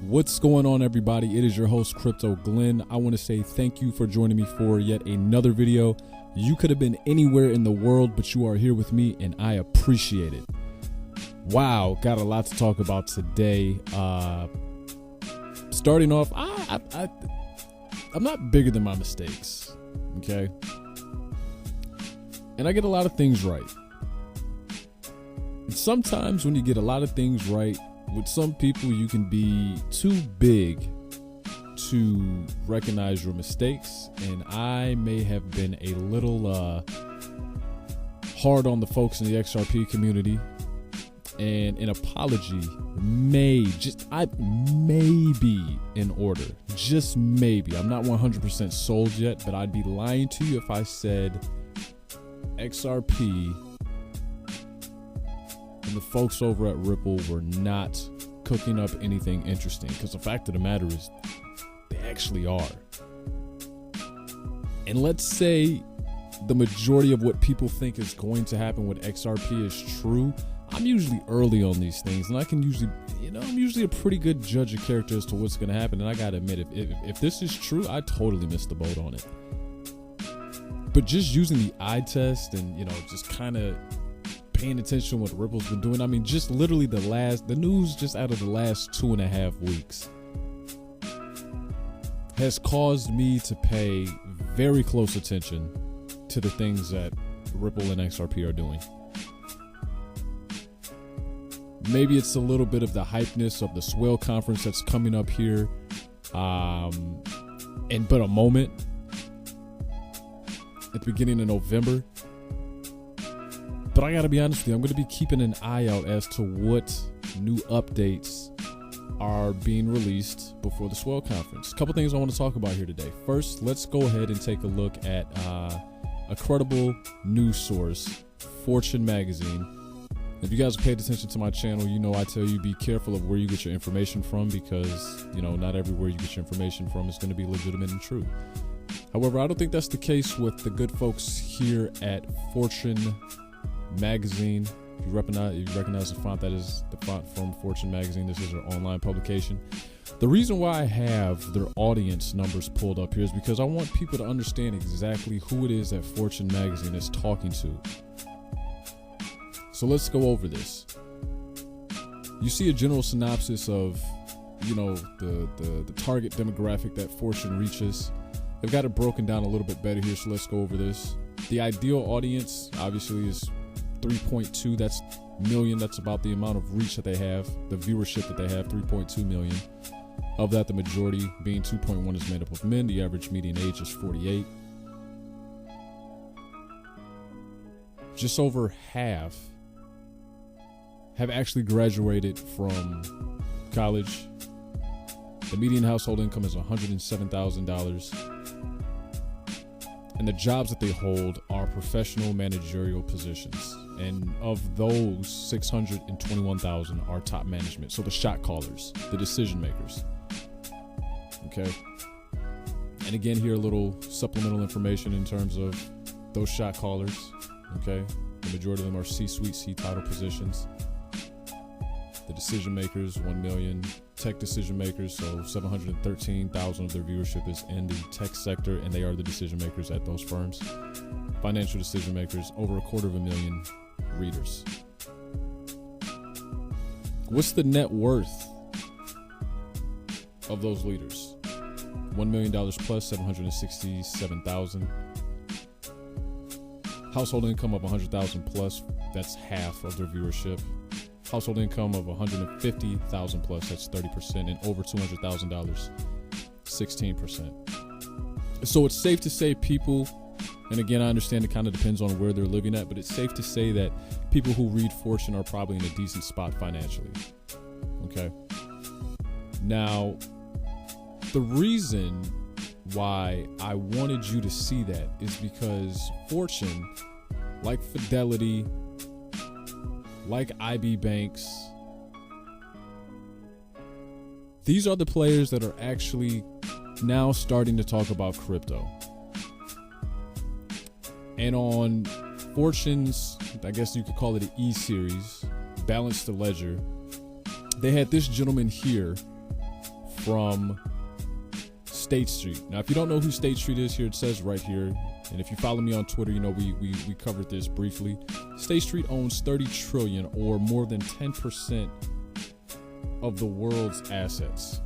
What's going on, everybody? It is your host, Crypto Glenn. I want to say thank you for joining me for yet another video. You could have been anywhere in the world, but you are here with me, and I appreciate it. Wow, got a lot to talk about today. Starting off, I'm not bigger than my mistakes, okay? And I get a lot of things right. And sometimes when you get a lot of things right, with some people you can be too big to recognize your mistakes. And I may have been a little hard on the folks in the XRP community. And an apology may be in order. Just maybe. I'm not 100% sold yet, but I'd be lying to you if I said XRP and the folks over at Ripple were not cooking up anything interesting. Because the fact of the matter is, they actually are. And let's say the majority of what people think is going to happen with XRP is true. I'm usually early on these things, and I can usually, I'm usually a pretty good judge of character as to what's going to happen. And I got to admit, if this is true, I totally missed the boat on it. But just using the eye test and, just kind of paying attention to what Ripple's been doing. I mean, just literally the news just out of the last 2.5 weeks has caused me to pay very close attention to the things that Ripple and XRP are doing. Maybe it's a little bit of the hypeness of the Swell conference that's coming up here, but a moment at the beginning of November. But I gotta be honest with you, I'm gonna be keeping an eye out as to what new updates are being released before the Swell conference. A couple things I want to talk about here today. First, let's go ahead and take a look at a credible news source, Fortune magazine. If you guys have paid attention to my channel, I tell you be careful of where you get your information from, because not everywhere you get your information from is going to be legitimate and true. However, I don't think that's the case with the good folks here at Fortune magazine. You recognize the font, that is the font from Fortune magazine. This is their online publication. The reason why I have their audience numbers pulled up here is because I want people to understand exactly who it is that Fortune magazine is talking to. So let's go over this. You see a general synopsis of, the target demographic that Fortune reaches. They've got it broken down a little bit better here, so let's go over this. The ideal audience, obviously, is 3.2. That's million. That's about the amount of reach that they have, the viewership that they have, 3.2 million. Of that, the majority, being 2.1, is made up of men. The average median age is 48. Just over half have actually graduated from college. The median household income is $107,000. And the jobs that they hold are professional managerial positions. And of those, 621,000 are top management. So the shot callers, the decision makers. Okay. And again, here a little supplemental information in terms of those shot callers. Okay. The majority of them are C-suite, C-title positions. The decision makers, 1 million. Tech decision makers, so 713,000 of their viewership is in the tech sector, and they are the decision makers at those firms. Financial decision makers, over 250,000 readers. What's the net worth of those leaders? $1 million plus, 767,000. Household income of 100,000 plus, that's half of their viewership. Household income of 150,000 plus, that's 30%, and over $200,000, 16%. So it's safe to say people, and again, I understand it kind of depends on where they're living at, but it's safe to say that people who read Fortune are probably in a decent spot financially. Okay. Now, the reason why I wanted you to see that is because Fortune, like Fidelity, like IB Banks, these are the players that are actually now starting to talk about crypto. And on Fortune's, I guess you could call it an E-series, Balance the Ledger, they had this gentleman here from State Street. Now, if you don't know who State Street is, here it says right here. And if you follow me on Twitter, you know we covered this briefly. State Street owns 30 trillion, or more than 10% of the world's assets.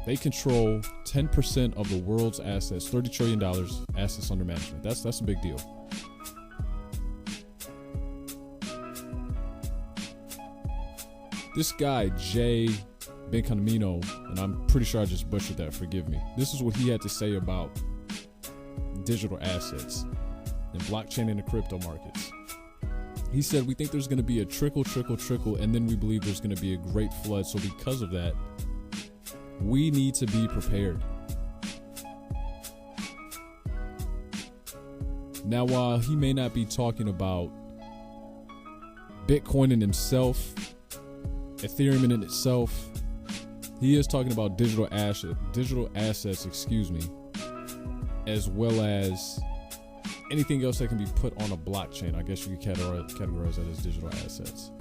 They control 10% of the world's assets, $30 trillion assets under management. That's a big deal. This guy, Jay Bencaminho, and I'm pretty sure I just butchered that, forgive me. This is what he had to say about digital assets and blockchain and the crypto markets. He said, we think there's going to be a trickle, and then we believe there's going to be a great flood. So because of that, we need to be prepared. Now, while he may not be talking about Bitcoin in himself, Ethereum in itself, he is talking about digital assets, as well as anything else that can be put on a blockchain. I guess you could categorize that as digital assets.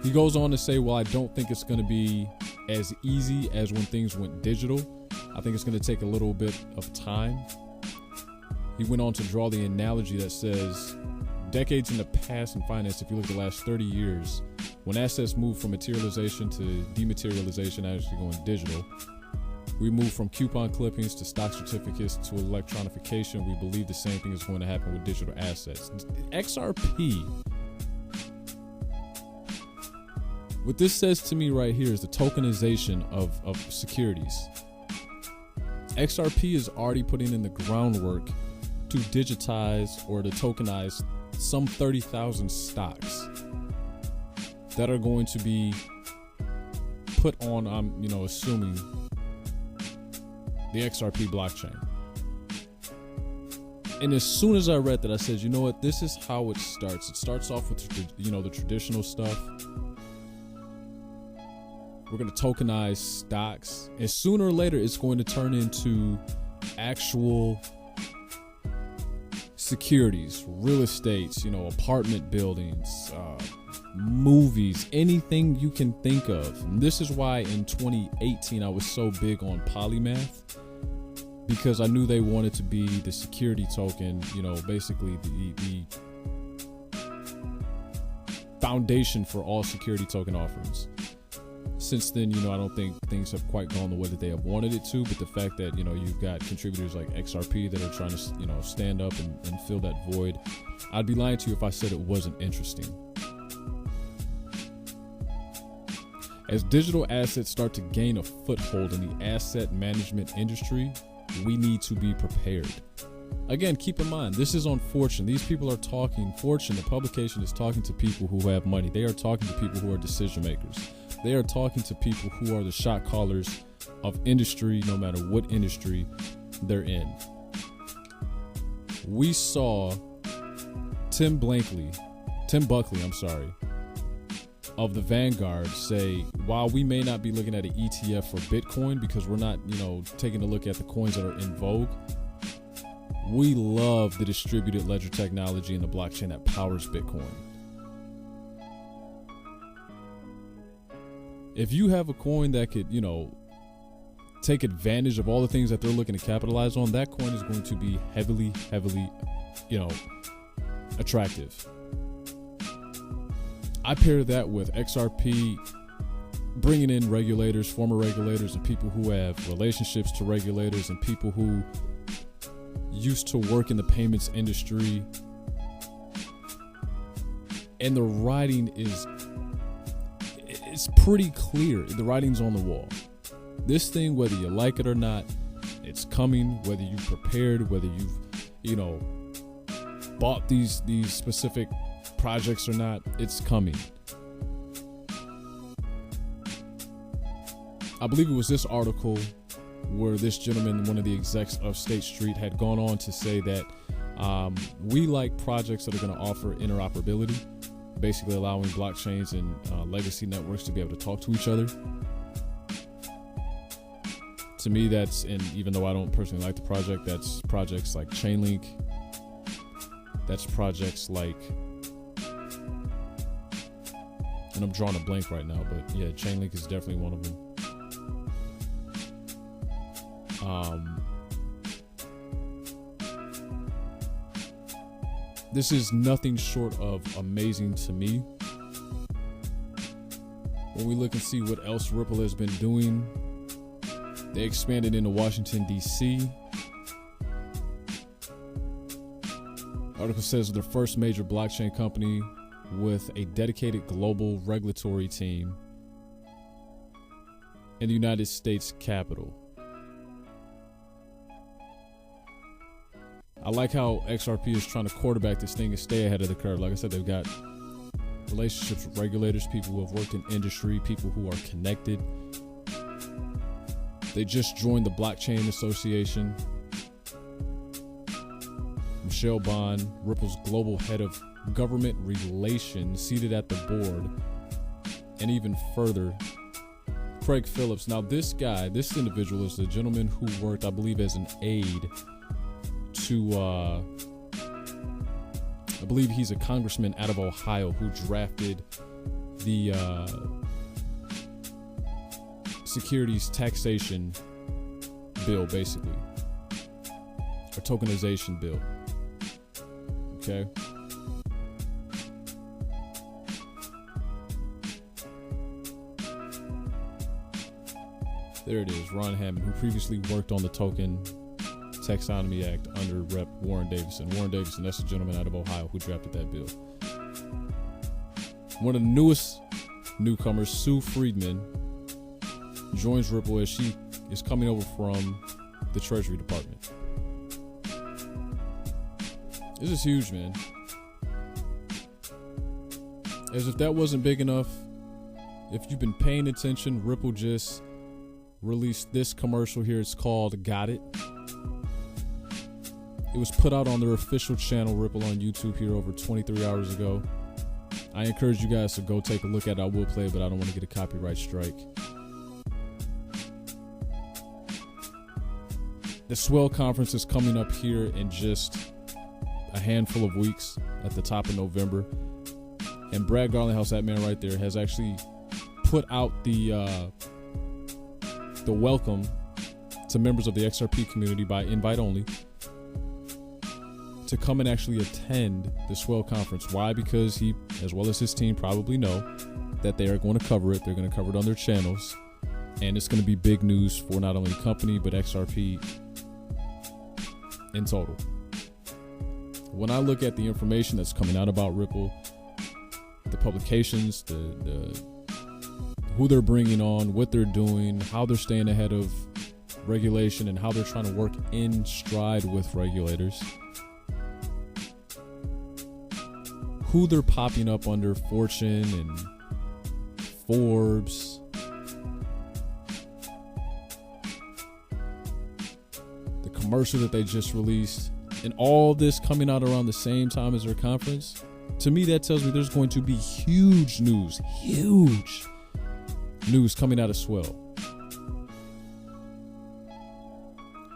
He goes on to say, well, I don't think it's going to be as easy as when things went digital. I think it's going to take a little bit of time. He went on to draw the analogy that says, decades in the past in finance, if you look at the last 30 years, when assets moved from materialization to dematerialization, actually going digital, we moved from coupon clippings to stock certificates to electronification. We believe the same thing is going to happen with digital assets. XRP, what this says to me right here is the tokenization of securities. XRP is already putting in the groundwork to digitize or to tokenize some 30,000 stocks that are going to be put on, I'm assuming, the XRP blockchain. And as soon as I read that, I said, you know what, this is how it starts. It starts off with, the traditional stuff. We're going to tokenize stocks, and sooner or later it's going to turn into actual securities, real estates, apartment buildings, movies, anything you can think of. And this is why in 2018 I was so big on polymath, because I knew they wanted to be the security token, basically the foundation for all security token offerings. Since then, I don't think things have quite gone the way that they have wanted it to, but the fact that, you've got contributors like XRP that are trying to, stand up and fill that void, I'd be lying to you if I said it wasn't interesting. As digital assets start to gain a foothold in the asset management industry, we need to be prepared. Again, keep in mind, this is on Fortune. These people are talking, Fortune, the publication, is talking to people who have money. They are talking to people who are decision makers. They are talking to people who are the shot callers of industry, no matter what industry they're in. We saw Tim Buckley, of the Vanguard say, while we may not be looking at an ETF for Bitcoin because we're not, taking a look at the coins that are in vogue, we love the distributed ledger technology and the blockchain that powers Bitcoin. If you have a coin that could, take advantage of all the things that they're looking to capitalize on, that coin is going to be heavily, attractive. I pair that with XRP bringing in regulators, former regulators, and people who have relationships to regulators and people who used to work in the payments industry. And the writing it's pretty clear. The writing's on the wall. This thing, whether you like it or not, it's coming, whether you've prepared, whether you've, bought these specific projects or not, it's coming. I believe it was this article where this gentleman, one of the execs of State Street, had gone on to say that we like projects that are going to offer interoperability, basically allowing blockchains and legacy networks to be able to talk to each other. To me, and even though I don't personally like the project, that's projects like Chainlink, that's projects like And I'm drawing a blank right now, but yeah, Chainlink is definitely one of them. This is nothing short of amazing to me. When we look and see what else Ripple has been doing, they expanded into Washington, D.C. Article says they're the first major blockchain company with a dedicated global regulatory team in the United States Capitol. I like how XRP is trying to quarterback this thing and stay ahead of the curve. Like I said, they've got relationships with regulators, people who have worked in industry, people who are connected. They just joined the Blockchain Association. Michelle Bond, Ripple's global head of government relations, seated at the board. And even further, Craig Phillips. Now this individual is the gentleman who worked, I believe, as an aide to, I believe he's a congressman out of Ohio who drafted the securities taxation bill, basically, or tokenization bill. Okay. There it is, Ron Hammond, who previously worked on the Token Taxonomy Act under Rep. Warren Davidson. Warren Davidson, that's the gentleman out of Ohio who drafted that bill. One of the newest newcomers, Sue Friedman, joins Ripple as she is coming over from the Treasury Department. This is huge, man. As if that wasn't big enough, if you've been paying attention, Ripple just released this commercial here. It's called Got It. It was put out on their official channel, Ripple, on YouTube here over 23 hours ago. I encourage you guys to go take a look at it. I will play it, but I don't want to get a copyright strike. The Swell Conference is coming up here in just a handful of weeks at the top of November. And Brad Garlinghouse, that man right there, has actually put out the welcome to members of the XRP community by invite only to come and actually attend the Swell Conference. Why? Because he, as well as his team, probably know that they are going to cover it. They're going to cover it on their channels. And it's going to be big news for not only the company, but XRP in total. When I look at the information that's coming out about Ripple, the publications, the who they're bringing on, what they're doing, how they're staying ahead of regulation, and how they're trying to work in stride with regulators, who they're popping up under Fortune and Forbes, the commercial that they just released, and all this coming out around the same time as their conference. To me, that tells me there's going to be huge news coming out of Swell.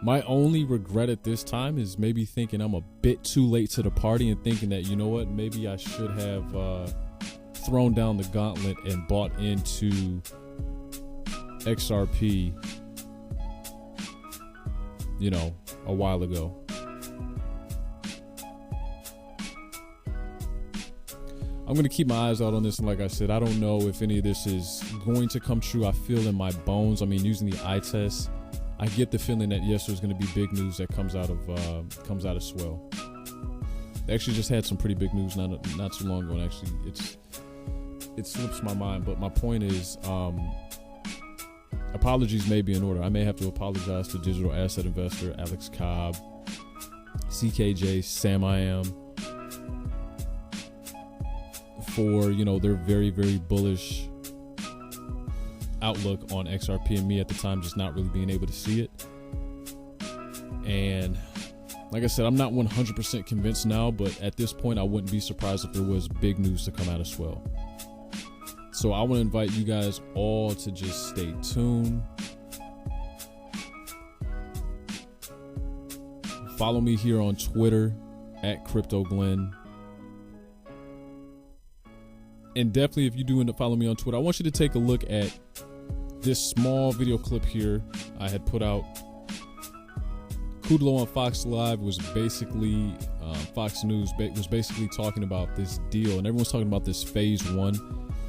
My only regret at this time is maybe thinking I'm a bit too late to the party and thinking that, you know what, maybe I should have thrown down the gauntlet and bought into XRP, you know, a while ago. I'm going to keep my eyes out on this, and like I said, I don't know if any of this is going to come true. I feel in my bones, I mean, using the eye test, I get the feeling that yes, there's going to be big news that comes out of Swell. They actually just had some pretty big news not too long ago, and actually it slips my mind. But my point is, apologies may be in order. I may have to apologize to digital asset investor Alex Cobb, CKJ, Sam I Am, for, you know, their very, very bullish outlook on XRP, and me at the time just not really being able to see it. And like I said, I'm not 100% convinced now, but at this point I wouldn't be surprised if there was big news to come out of Swell. So I want to invite you guys all to just stay tuned. Follow me here on Twitter at CryptoGlenn. And definitely, if you do end up following me on Twitter, I want you to take a look at this small video clip here I had put out. Kudlow on Fox Live was basically, Fox News was basically talking about this deal, and everyone's talking about this phase one.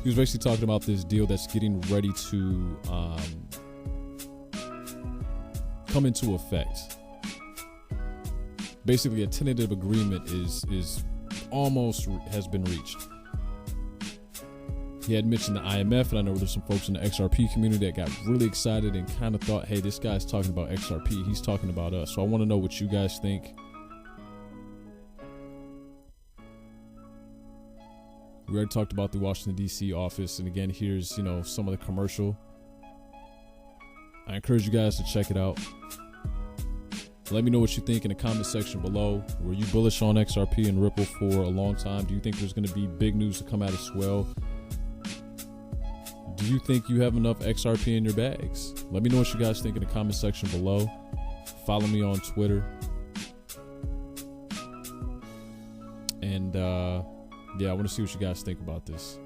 He was basically talking about this deal that's getting ready to come into effect. Basically, a tentative agreement is almost has been reached. He had mentioned the IMF, and I know there's some folks in the XRP community that got really excited and kind of thought, hey, this guy's talking about XRP. He's talking about us. So I want to know what you guys think. We already talked about the Washington, D.C. office. And again, here's, some of the commercial. I encourage you guys to check it out. Let me know what you think in the comment section below. Were you bullish on XRP and Ripple for a long time? Do you think there's going to be big news to come out of Swell? Do you think you have enough XRP in your bags? Let me know what you guys think in the comment section below. Follow me on Twitter. And yeah, I want to see what you guys think about this.